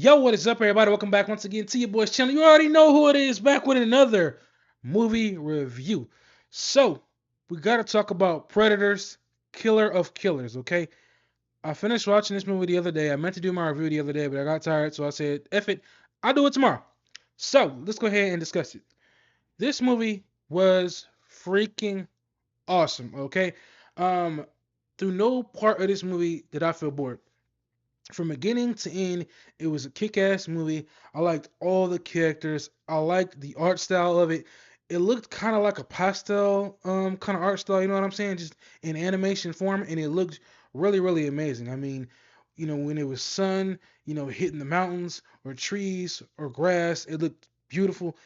Yo, what is up, everybody? Welcome back once again to your boy's channel. You already know who it is, back with another movie review. So, we got to talk about Predators, Killer of Killers, okay? I finished watching this movie the other day. I meant to do my review the other day, but I got tired, so I said, F it, I'll do it tomorrow. So, let's go ahead and discuss it. This movie was freaking awesome, okay? Um, through no part of this movie did I feel bored. From beginning to end, it was a kick-ass movie. I liked all the characters. I liked the art style of it. It looked kind of like a pastel kind of art style, you know what I'm saying? Just in animation form, and it looked really, really amazing. I mean, when it was sun, hitting the mountains or trees or grass, it looked beautiful.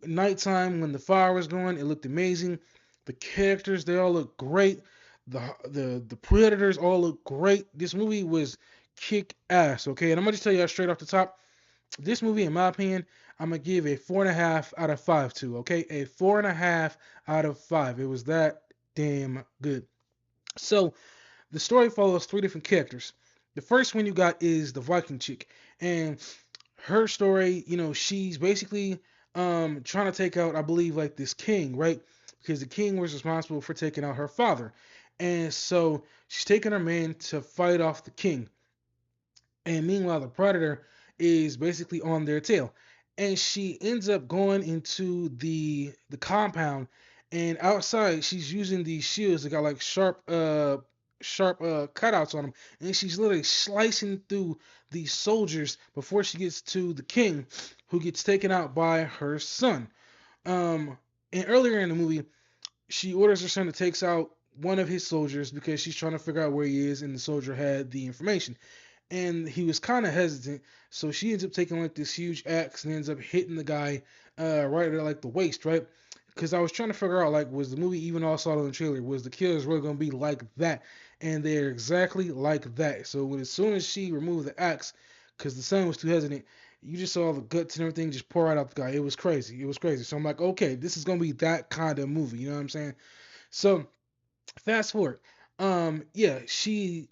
Nighttime when the fire was going, it looked amazing. The characters, they all look great. The predators all look great. This movie was kick ass, okay? And I'm gonna just tell you straight off the top, this movie, in my opinion, I'm gonna give a 4.5 out of 5 to, okay? A 4.5 out of 5. It was that damn good. So the story follows three different characters. The first one you got is the Viking chick, and her story, she's basically trying to take out, I believe, like this king, right? Because the king was responsible for taking out her father. And so she's taking her men to fight off the king. And meanwhile, the predator is basically on their tail. And she ends up going into the compound, and outside she's using these shields that got like sharp cutouts on them, and she's literally slicing through these soldiers before she gets to the king, who gets taken out by her son. Um, and earlier in the movie, she orders her son to take out one of his soldiers because she's trying to figure out where he is, and the soldier had the information, and he was kind of hesitant. So she ends up taking like this huge axe and ends up hitting the guy right at like the waist, right? Because I was trying to figure out, like, was the movie, even all I saw it in the trailer, was the killers really gonna be like that? And they're exactly like that. So as soon as she removed the axe, because the son was too hesitant, you just saw the guts and everything just pour right out the guy. It was crazy. It was crazy. So I'm like, okay, this is gonna be that kind of movie. You know what I'm saying? So fast forward. Yeah, she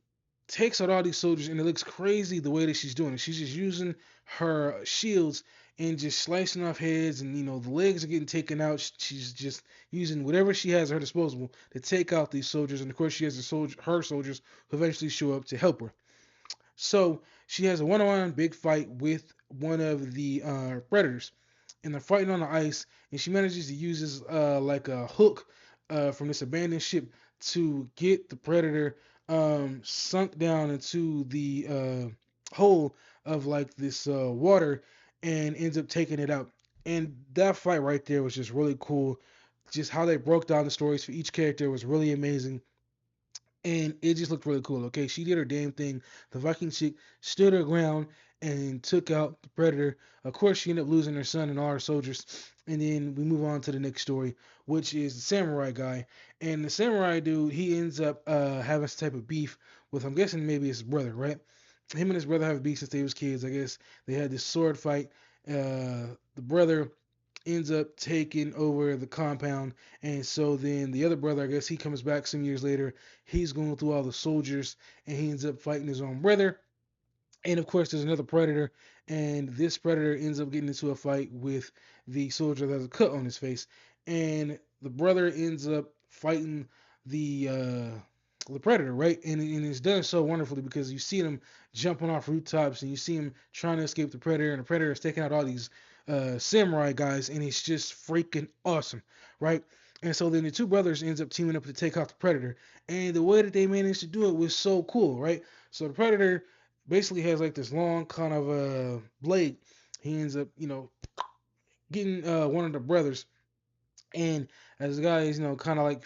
takes out all these soldiers, and it looks crazy the way that she's doing it. She's just using her shields and just slicing off heads, and the legs are getting taken out. She's just using whatever she has at her disposal to take out these soldiers, and of course she has her soldiers who eventually show up to help her. So she has a one-on-one big fight with one of the predators, and they're fighting on the ice, and she manages to use this like a hook from this abandoned ship to get the predator sunk down into the hole of like this water, and ends up taking it out. And that fight right there was just really cool. Just how they broke down the stories for each character was really amazing, and it just looked really cool. Okay, she did her damn thing. The Viking chick stood her ground and took out the predator. Of course, she ended up losing her son and all her soldiers. And then we move on to the next story, which is the samurai guy. And the samurai dude, he ends up having some type of beef with, I'm guessing, maybe his brother, right? Him and his brother have beef since they was kids. I guess they had this sword fight. The brother ends up taking over the compound, and so then the other brother, I guess, he comes back some years later. He's going through all the soldiers, and he ends up fighting his own brother. And of course, there's another predator, and this predator ends up getting into a fight with the soldier that has a cut on his face, and the brother ends up fighting the predator, right? And it's done so wonderfully because you see him jumping off rooftops, and you see him trying to escape the predator, and the predator is taking out all these samurai guys, and it's just freaking awesome, right? And so then the two brothers ends up teaming up to take out the predator, and the way that they managed to do it was so cool, right? So the predator basically has like this long kind of blade. He ends up, getting one of the brothers, and as the guy is, kind of like,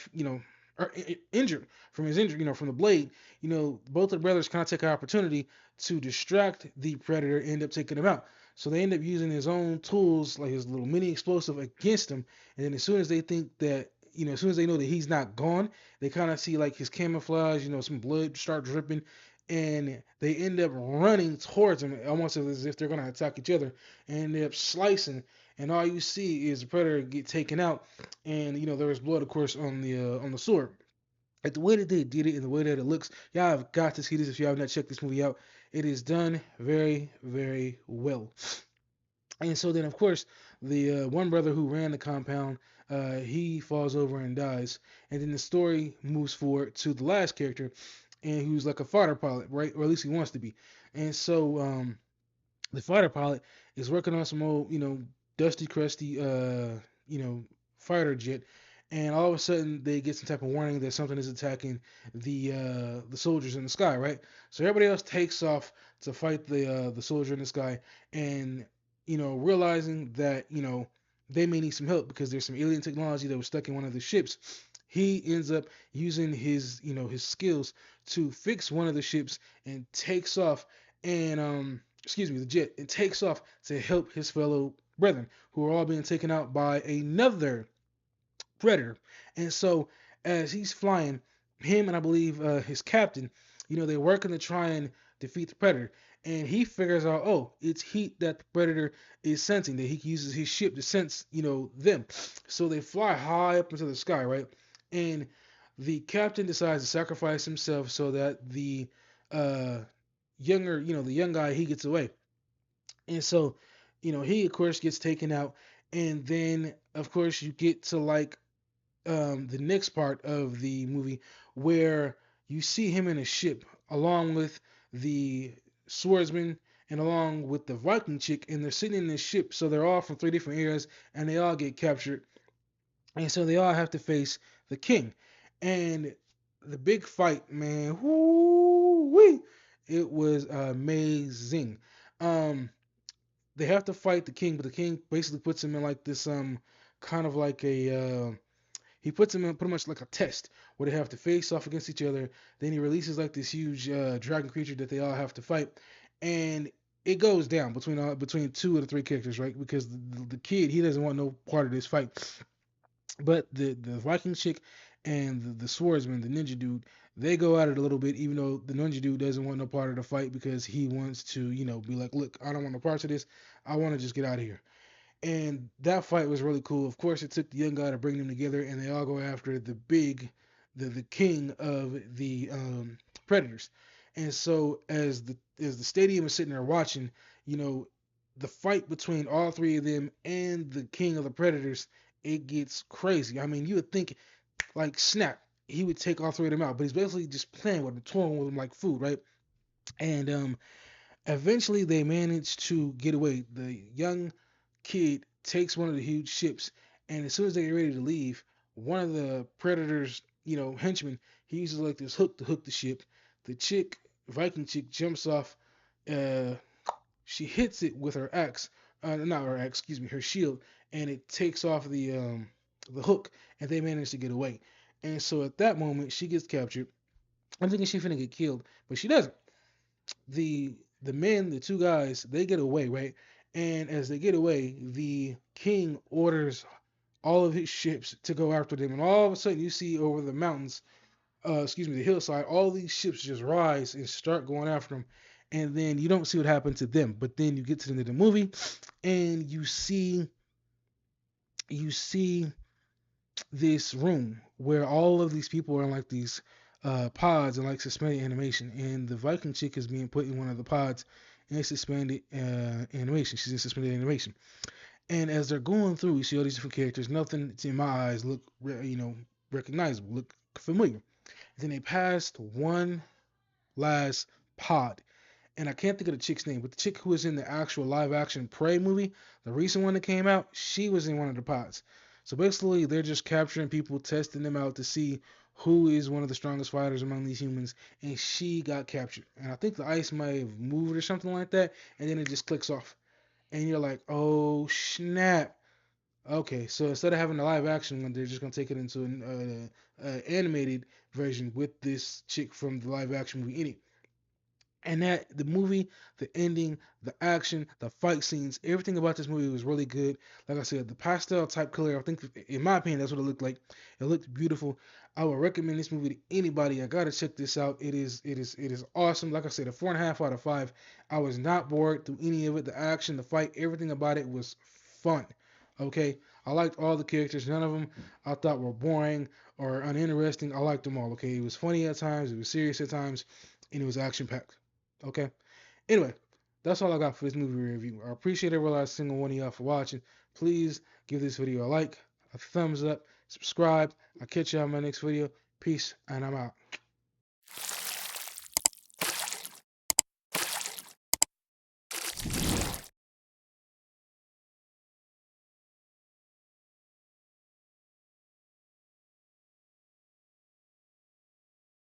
injured from his injury, from the blade, both of the brothers kind of take an opportunity to distract the predator, end up taking him out. So they end up using his own tools, like his little mini explosive, against him. And then as soon as they think that, as soon as they know that he's not gone, they kind of see like his camouflage, some blood start dripping, and they end up running towards him almost as if they're going to attack each other, and end up slicing, and all you see is the predator get taken out, and there was blood, of course, on the sword. At the way that they did it and the way that it looks, y'all have got to see this if you have not checked this movie out. It is done very, very well. And so then, of course, the one brother who ran the compound, he falls over and dies. And then the story moves forward to the last character, and who's like a fighter pilot, right? Or at least he wants to be. And so the fighter pilot is working on some old, dusty, crusty, fighter jet, and all of a sudden they get some type of warning that something is attacking the soldiers in the sky, right? So everybody else takes off to fight the soldier in the sky, and realizing that they may need some help because there's some alien technology that was stuck in one of the ships. He ends up using his skills to fix one of the ships and takes off and excuse me, the jet, and takes off to help his fellow brethren who are all being taken out by another predator. And so as he's flying, him and I believe his captain, they're working to try and defeat the predator. And he figures out, oh, it's heat that the predator is sensing, that he uses his ship to sense, them. So they fly high up into the sky, right? And the captain decides to sacrifice himself so that the uh, the young guy, he gets away. And so, he of course gets taken out. And then, of course, you get to like the next part of the movie where you see him in a ship along with the swordsman and along with the Viking chick, and they're sitting in this ship. So they're all from three different areas, and they all get captured, and so they all have to face the king. And the big fight, man, whoo, it was amazing. Um, they have to fight the king, but the king basically puts him in like this kind of like a he puts them in pretty much like a test where they have to face off against each other. Then he releases like this huge dragon creature that they all have to fight, and it goes down between two of the three characters, right? Because the kid, he doesn't want no part of this fight, but the Viking chick and the swordsman, the ninja dude, they go at it a little bit, even though the ninja dude doesn't want no part of the fight because he wants to, be like, look, I don't want no parts of this. I want to just get out of here. And that fight was really cool. Of course, it took the young guy to bring them together, and they all go after the king of the predators. And so as the stadium is sitting there watching, you know, the fight between all three of them and the king of the predators, it gets crazy. I mean, you would think like snap, he would take all three of them out, but he's basically just playing with them, toying with them like food, right? And eventually they manage to get away. The young kid takes one of the huge ships, and as soon as they get ready to leave, one of the predators, henchmen, he uses like this hook to hook the ship. The chick, Viking chick, jumps off. Uh, she hits it with her axe, not her axe, excuse me, her shield, and it takes off the hook, and they manage to get away. And so at that moment, she gets captured. I'm thinking she's finna get killed, but she doesn't. The men, the two guys, they get away, right? And as they get away, the king orders all of his ships to go after them, and all of a sudden you see over the mountains, excuse me, the hillside, all these ships just rise and start going after them. And then you don't see what happened to them, but then you get to the end of the movie, and you see this room where all of these people are in like these pods and like suspended animation, and the Viking chick is being put in one of the pods in suspended animation. She's in suspended animation, and as they're going through, you see all these different characters. Nothing in my eyes look, recognizable, look familiar. And then they passed one last pod, and I can't think of the chick's name, but the chick who was in the actual live action Prey movie, the recent one that came out, she was in one of the pods. So basically, they're just capturing people, testing them out to see who is one of the strongest fighters among these humans, and she got captured. And I think the ice might have moved or something like that, and then it just clicks off. And you're like, oh snap. Okay, so instead of having the live action one, they're just gonna take it into an animated version with this chick from the live action movie in it. And that the movie, the ending, the action, the fight scenes, everything about this movie was really good. Like I said, the pastel type color, I think in my opinion that's what it looked like. It looked beautiful. I would recommend this movie to anybody. I gotta check this out. It is awesome. Like I said, a 4.5 out of 5. I was not bored through any of it. The action, the fight, everything about it was fun. Okay. I liked all the characters. None of them I thought were boring or uninteresting. I liked them all. Okay, it was funny at times, it was serious at times, and it was action packed. Okay. Anyway, that's all I got for this movie review. I appreciate every last single one of y'all for watching. Please give this video a like, a thumbs up, subscribe. I'll catch y'all in my next video. Peace, and I'm out.